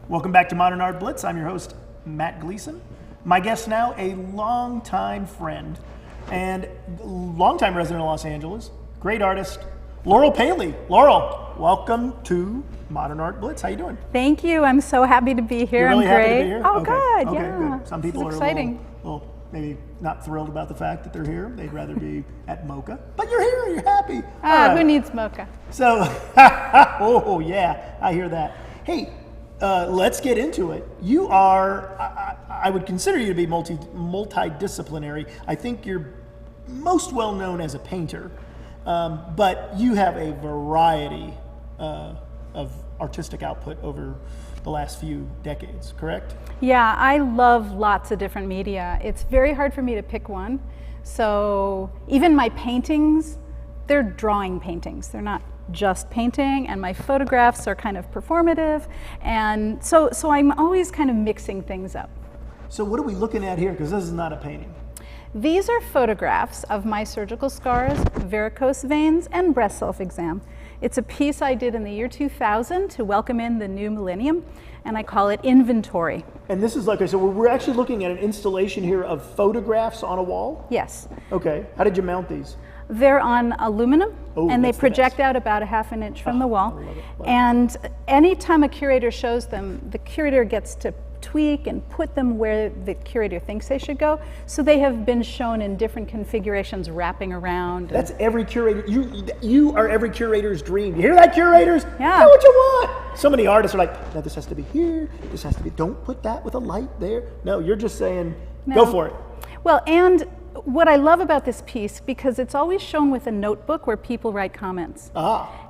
Welcome back to Modern Art Blitz. I'm your host, Matt Gleason. My guest now, a longtime friend and longtime resident of Los Angeles, great artist, Laurel Paley. Laurel, welcome to Modern Art Blitz. How you doing? Thank you. I'm so happy to be here. You're really I'm happy great. to be here? Oh, okay. good. Okay, Yeah. good. Some people this is are exciting. a little maybe not thrilled about the fact that they're here. They'd rather be at Mocha. But you're here. You're happy. Who needs mocha? So, oh yeah, I hear that. Hey, let's get into it. You are, I would consider you to be multidisciplinary. I think you're most well known as a painter, but you have a variety of artistic output over the last few decades, correct? Yeah, I love lots of different media. It's very hard for me to pick one. So even my paintings, they're drawing paintings. They're not just painting, and my photographs are kind of performative. And so I'm always kind of mixing things up. So what are we looking at here? Because this is not a painting. These are photographs of my surgical scars, varicose veins, and breast self-exam. It's a piece I did in the year 2000 to welcome in the new millennium, and I call it Inventory. And this is so we're actually looking at an installation here of photographs on a wall? Yes. Okay, how did you mount these? They're on aluminum, and they project out about a half an inch from the wall. I love it. Wow. And anytime a curator shows them, the curator gets to tweak and put them where the curator thinks they should go. So they have been shown in different configurations, wrapping around. That's every curator. You are every curator's dream. You hear that, curators? Yeah. Know what you want. So many artists are like, no, this has to be here. This has to be. Don't put that with a light there. No, you're just saying, go for it. Well, and what I love about this piece, because it's always shown with a notebook where people write comments.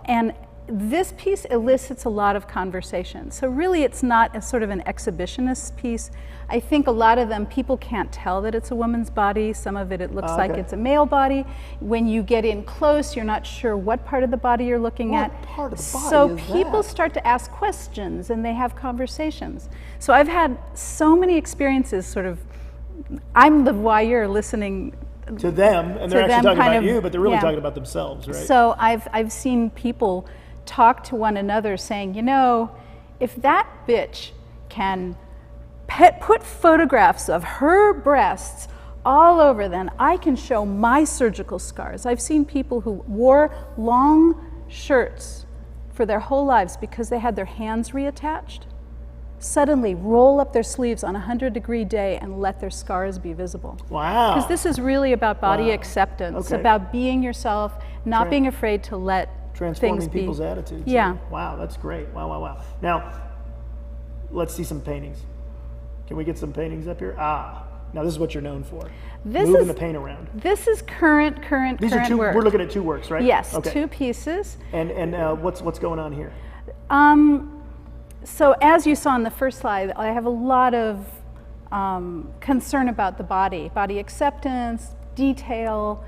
And this piece elicits a lot of conversation. So really it's not a sort of an exhibitionist piece. I think a lot of them, people can't tell that it's a woman's body. Some of it looks like it's a male body. When you get in close, you're not sure what part of the body you're looking at. What part of the body So is people that? start to ask questions and they have conversations. So I've had so many experiences sort of, I'm the voyeur listening to them, and they're actually talking about you, but they're really talking about themselves, right? So I've seen people talk to one another saying, you know, if that bitch can put photographs of her breasts all over, then I can show my surgical scars. I've seen people who wore long shirts for their whole lives because they had their hands reattached, suddenly roll up their sleeves on a 100-degree day and let their scars be visible. Wow. Because this is really about body acceptance, about being yourself, not being afraid to let transforming things be. people's attitudes. Yeah. Wow, that's great. Wow, wow, wow. Now, let's see some paintings. Can we get some paintings up here? Now this is what you're known for. Moving the paint around. This is current These are two, work. we're looking at two works, right? Yes, okay. two pieces. And what's going on here? So as you saw in the first slide, I have a lot of concern about the body acceptance, detail,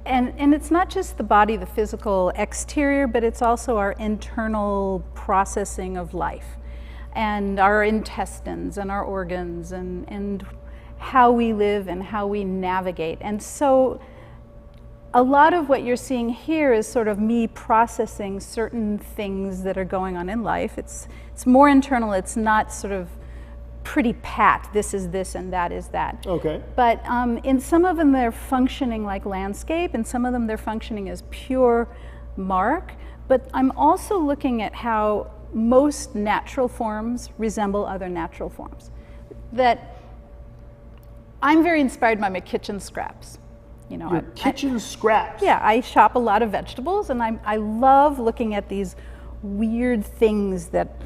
and it's not just the body, the physical exterior, but it's also our internal processing of life and our intestines and our organs and how we live and how we navigate. And so a lot of what you're seeing here is sort of me processing certain things that are going on in life. It's more internal. It's not sort of pretty pat, this is this and that is that. Okay. But in some of them they're functioning like landscape, and some of them they're functioning as pure mark. But I'm also looking at how most natural forms resemble other natural forms. That I'm very inspired by my kitchen scraps. You know, Your kitchen scraps? Yeah, I shop a lot of vegetables, and I love looking at these weird things that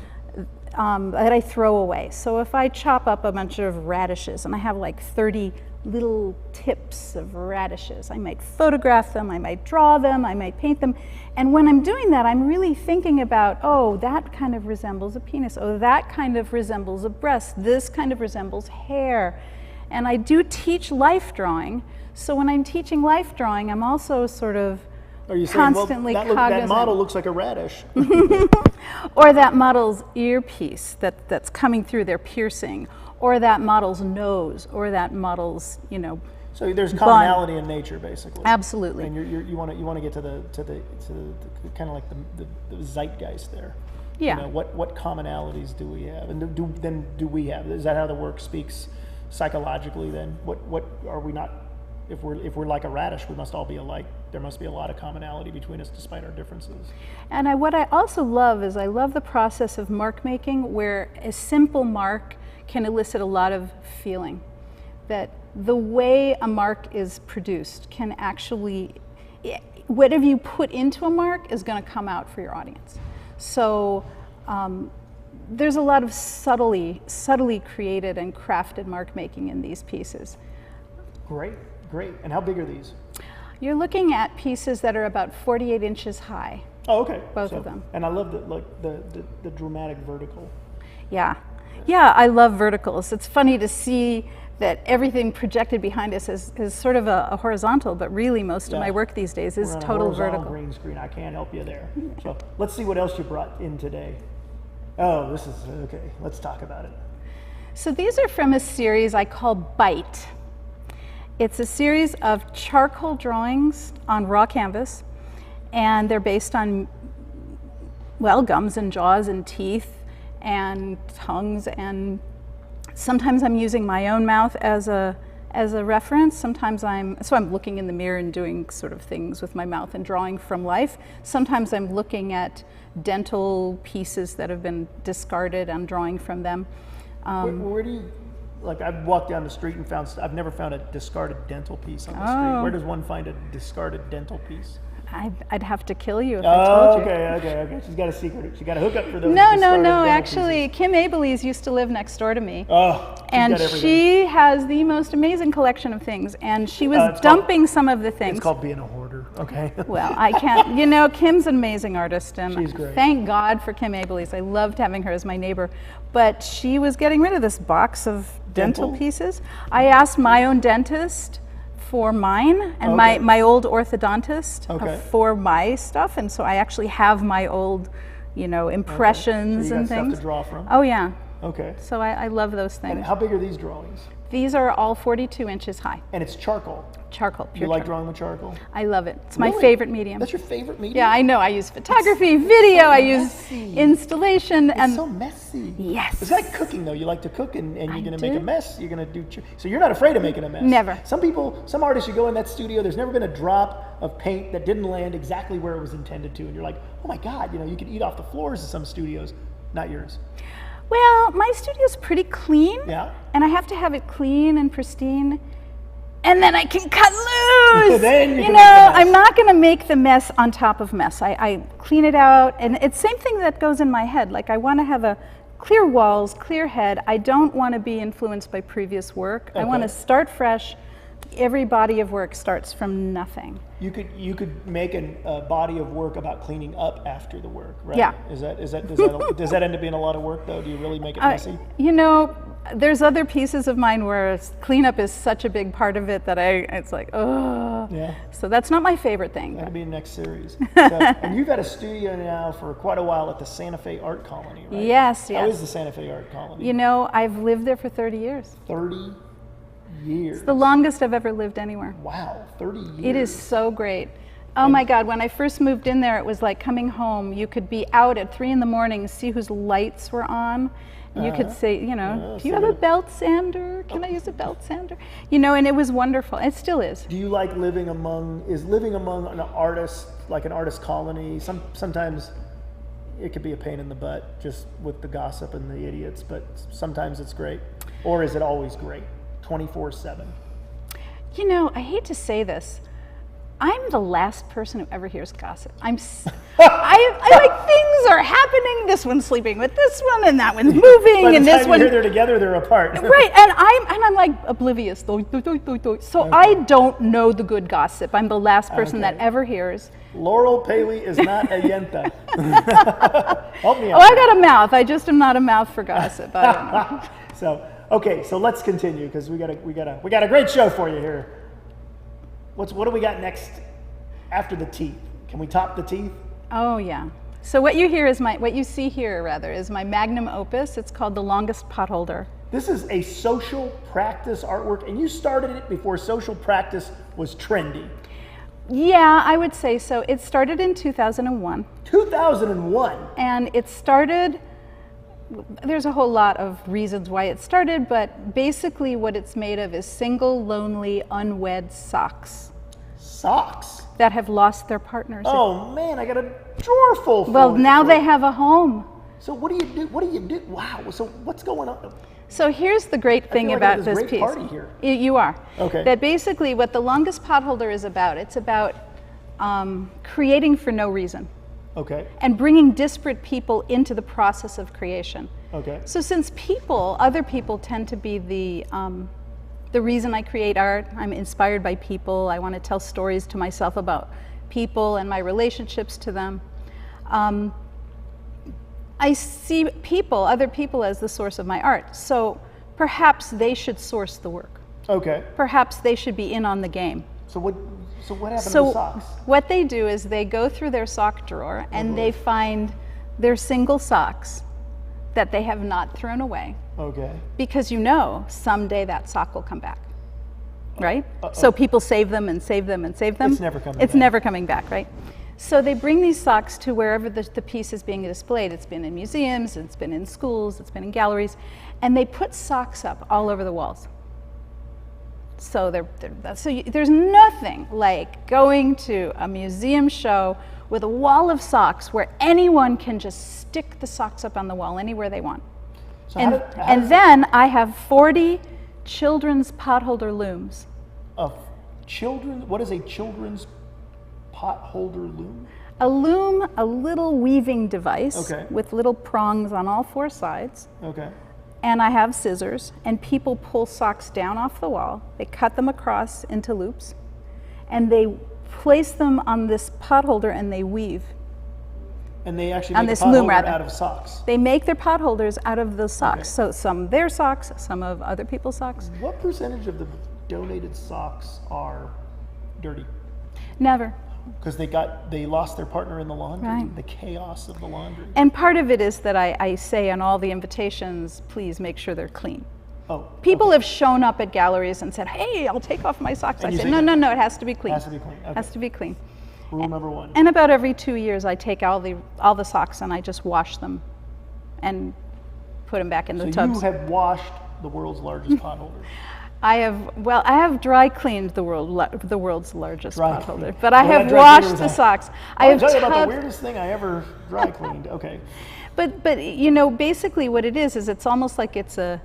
I throw away. So if I chop up a bunch of radishes, and I have like 30 little tips of radishes, I might photograph them, I might draw them, I might paint them. And when I'm doing that, I'm really thinking about, oh, that kind of resembles a penis. Oh, that kind of resembles a breast. This kind of resembles hair. And I do teach life drawing. So when I'm teaching life drawing, I'm also sort of constantly cognizant. That model looks like a radish. Or that model's earpiece that's coming through their piercing, or that model's nose, or that model's, you know, So there's commonality in nature, basically. Absolutely. And you want to get to the kind of like the zeitgeist there. Yeah. You know, what commonalities do we have, and do we have? Is that how the work speaks psychologically? Then what are we not? If we're like a radish, we must all be alike. There must be a lot of commonality between us, despite our differences. And what I also love is I love the process of mark making, where a simple mark can elicit a lot of feeling. That the way a mark is produced can actually, whatever you put into a mark is going to come out for your audience. So there's a lot of subtly created and crafted mark making in these pieces. Great. And how big are these? You're looking at pieces that are about 48 inches high. Oh, okay. Both of them. And I love the dramatic vertical. Yeah, I love verticals. It's funny to see that everything projected behind us is sort of a horizontal, but really most of my work these days is total vertical. Green screen. I can't help you there. So let's see what else you brought in today. Oh, this is okay. Let's talk about it. So these are from a series I call Bite. It's a series of charcoal drawings on raw canvas, and they're based on, well, gums and jaws and teeth and tongues, and sometimes I'm using my own mouth as a reference. Sometimes I'm looking in the mirror and doing sort of things with my mouth and drawing from life. Sometimes I'm looking at dental pieces that have been discarded and drawing from them. Where do you, like, I've walked down the street and I've never found a discarded dental piece on the street. Where does one find a discarded dental piece? I'd have to kill you if I told you. Okay. She's got a secret. She got a hookup for those. No. Actually, Kim Abelese used to live next door to me. Oh, and she has the most amazing collection of things. And she was dumping some of the things. It's called being a hoarder. Okay. Well, I can't. You know, Kim's an amazing artist, and she's great. Thank God for Kim Abelese. I loved having her as my neighbor. But she was getting rid of this box of dental pieces. I asked my own dentist for mine, and my old orthodontist for my stuff, and so I actually have my old, impressions so you got and things. Stuff to draw from? Oh yeah. Okay. So I love those things. And how big are these drawings? These are all 42 inches high. And it's charcoal. Charcoal, pure You like charcoal. drawing with charcoal? I love it. It's my favorite medium. That's your favorite medium? Yeah, I know. I use photography, video, I use installation. It's so messy. Yes. It's like cooking, though. You like to cook, and you're going to make a mess. You're going to do... So you're not afraid of making a mess. Never. Some artists, you go in that studio, there's never been a drop of paint that didn't land exactly where it was intended to. And you're like, oh my God, you could eat off the floors of some studios. Not yours. Well, my studio's pretty clean. Yeah. And I have to have it clean and pristine. And then I can cut loose. Then you can I'm not going to make the mess on top of mess. I clean it out, and it's the same thing that goes in my head. Like, I want to have clear walls, clear head. I don't want to be influenced by previous work. I want to start fresh. Every body of work starts from nothing. You could make a body of work about cleaning up after the work, right? Yeah. Does that end up being a lot of work, though? Do you really make it messy? There's other pieces of mine where cleanup is such a big part of it that it's like, oh. Yeah. So that's not my favorite thing. That'll be the next series. And you've had a studio now for quite a while at the Santa Fe Art Colony, right? Yes. How is the Santa Fe Art Colony? I've lived there for 30 years. 30 years. It's the longest I've ever lived anywhere. Wow, 30 years. It is so great. Oh my God, when I first moved in there, it was like coming home. You could be out at 3 a.m, see whose lights were on. And you could say, do you have a belt sander? Can I use a belt sander? And it was wonderful. It still is. Do you like living among an artist, like an artist colony? Sometimes it could be a pain in the butt just with the gossip and the idiots, but sometimes it's great. Or is it always great? 24/7. I hate to say this. I'm the last person who ever hears gossip. I like, things are happening. This one's sleeping with this one, and that one's moving, and this one. By the time they're together, they're apart. Right, and I'm like oblivious. So I don't know the good gossip. I'm the last person that ever hears. Laurel Paley is not a yenta. Help me out. Oh, I got a mouth. I just am not a mouth for gossip. I don't know. So let's continue, because we got a great show for you here. What do we got next after the teeth? Can we top the teeth? Oh yeah. So what you see here is my magnum opus. It's called The Longest Potholder. This is a social practice artwork, and you started it before social practice was trendy. Yeah, I would say so. It started in 2001. 2001? And it started, there's a whole lot of reasons why it started, but basically what it's made of is single, lonely, unwed socks. Socks? That have lost their partners. Oh man, I got a drawer full. Well, now they have a home. So what do you do? What do you do? Wow. So what's going on? So here's the great thing about this piece. Party here. You are. Okay. That basically what the longest potholder is about, it's about creating for no reason. Okay. And bringing disparate people into the process of creation. Okay. So since other people tend to be the reason I create art, I'm inspired by people, I want to tell stories to myself about people and my relationships to them. I see other people as the source of my art. So perhaps they should source the work. Okay. Perhaps they should be in on the game. So what happened to the socks? What they do is they go through their sock drawer and they find their single socks that they have not thrown away. Okay. Because someday that sock will come back. Right? So people save them and save them and save them. It's never coming back. It's never coming back, right? So they bring these socks to wherever the piece is being displayed. It's been in museums, it's been in schools, it's been in galleries, and they put socks up all over the walls. So there's nothing like going to a museum show with a wall of socks where anyone can just stick the socks up on the wall anywhere they want. So then I have 40 children's potholder looms. What is a children's potholder loom? A loom, a little weaving device with little prongs on all four sides. Okay. And I have scissors, and people pull socks down off the wall. They cut them across into loops, and they place them on this potholder, and they weave. And they actually make a potholder out of socks. They make their potholders out of those socks. So some of their socks, some of other people's socks. What percentage of the donated socks are dirty? Never. Because they lost their partner in the laundry, right. The chaos of the laundry. And part of it is that I say on all the invitations, please make sure they're clean. People have shown up at galleries and said, hey, I'll take off my socks. I say, no, it has to be clean. Has to be clean. Okay. Has to be clean. Rule number one. And about every 2 years, I take all the socks and I just wash them and put them back in the tubs. So you have washed the world's largest potholder. I have dry cleaned the world's largest potholder, but I have washed the socks. I'll tell you about the weirdest thing I ever dry cleaned. Okay. But basically what it is it's almost like it's a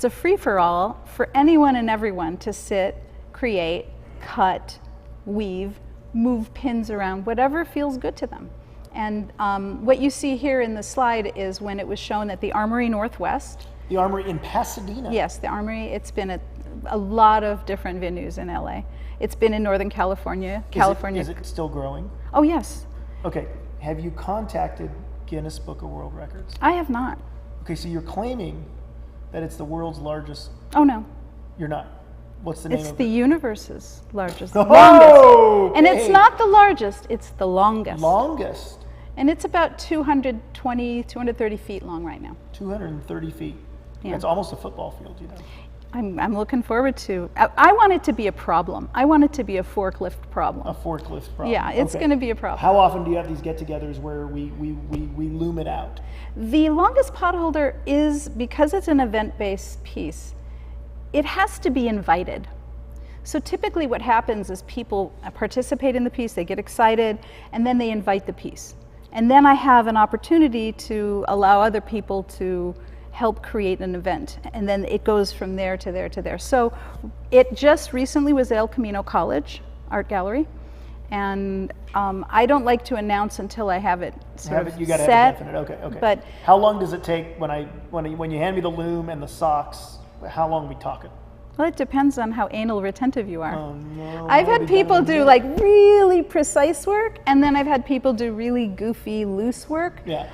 free-for-all for anyone and everyone to sit, create, cut, weave, move pins around, whatever feels good to them. And what you see here in the slide is when it was shown at the Armory Northwest. The Armory in Pasadena? Yes, the Armory. It's been at a lot of different venues in LA. It's been in Northern California. Is it still growing? Oh, yes. Okay. Have you contacted Guinness Book of World Records? I have not. Okay, so you're claiming that it's the world's largest. Oh, no. You're not. What's the name of it? It's the universe's largest. Longest. And it's not the largest, it's the longest. Longest. And it's about 230 feet long right now. 230 feet. Yeah. That's almost a football field, I'm looking forward to. I want it to be a problem. I want it to be a forklift problem. A forklift problem. Yeah, it's going to be a problem. How often do you have these get-togethers where we loom it out? The longest potholder is, because it's an event-based piece, it has to be invited. So typically what happens is people participate in the piece, they get excited, and then they invite the piece. And then I have an opportunity to allow other people to help create an event, and then it goes from there to there to there. So it just recently was El Camino College Art Gallery, and I don't like to announce until I have it you gotta set. Have it definite. Okay. But how long does it take when you hand me the loom and the socks? How long are we talking? Well, it depends on how anal retentive you are. Oh, no. I've had people do like really precise work, and then I've had people do really goofy, loose work. Yeah.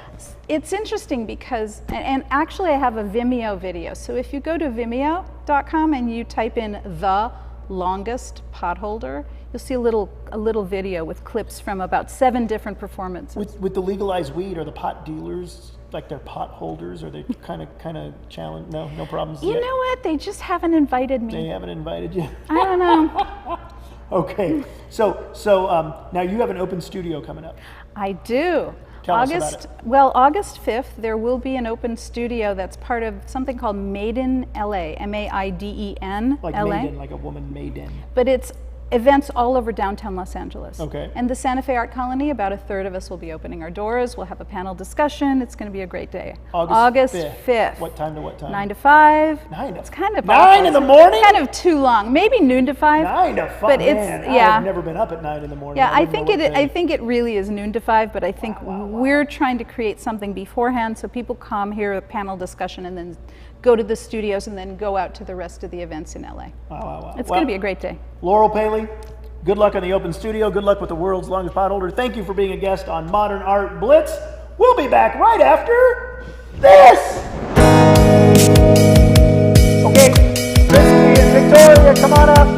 It's interesting because, and actually I have a Vimeo video. So if you go to vimeo.com and you type in the longest potholder, You'll see a little video with clips from about 7 different performances. With the legalized weed, are the pot dealers like they're pot holders? Are they kind of challenged? No problems You yet? know what? They just haven't invited me. They haven't invited you. I don't know. Okay, so now you have an open studio coming up. I do. Tell us about it. Well, August 5th, there will be an open studio that's part of something called Maiden LA, M-A-I-D-E-N Like LA. maiden, like a woman maiden. But it's events all over downtown Los Angeles. Okay. And the Santa Fe Art Colony, about a third of us will be opening our doors. We'll have a panel discussion. It's going to be a great day. August 5th. What time to what time? 9 to 5. 9 to It's kind of 9 in the morning? Kind of too long. Maybe noon to 5. 9 to 5. But it's Man, yeah. I've never been up at 9 in the morning. Yeah, I wouldn't think know what it. day. I think it really is noon to 5. But I think we're trying to create something beforehand so people come hear a panel discussion and then go to the studios and then go out to the rest of the events in LA. Wow. It's going to be a great day. Laurel Paley, good luck on the open studio. Good luck with the world's longest potholder. Thank you for being a guest on Modern Art Blitz. We'll be back right after this. Okay, Christy and Victoria, come on up.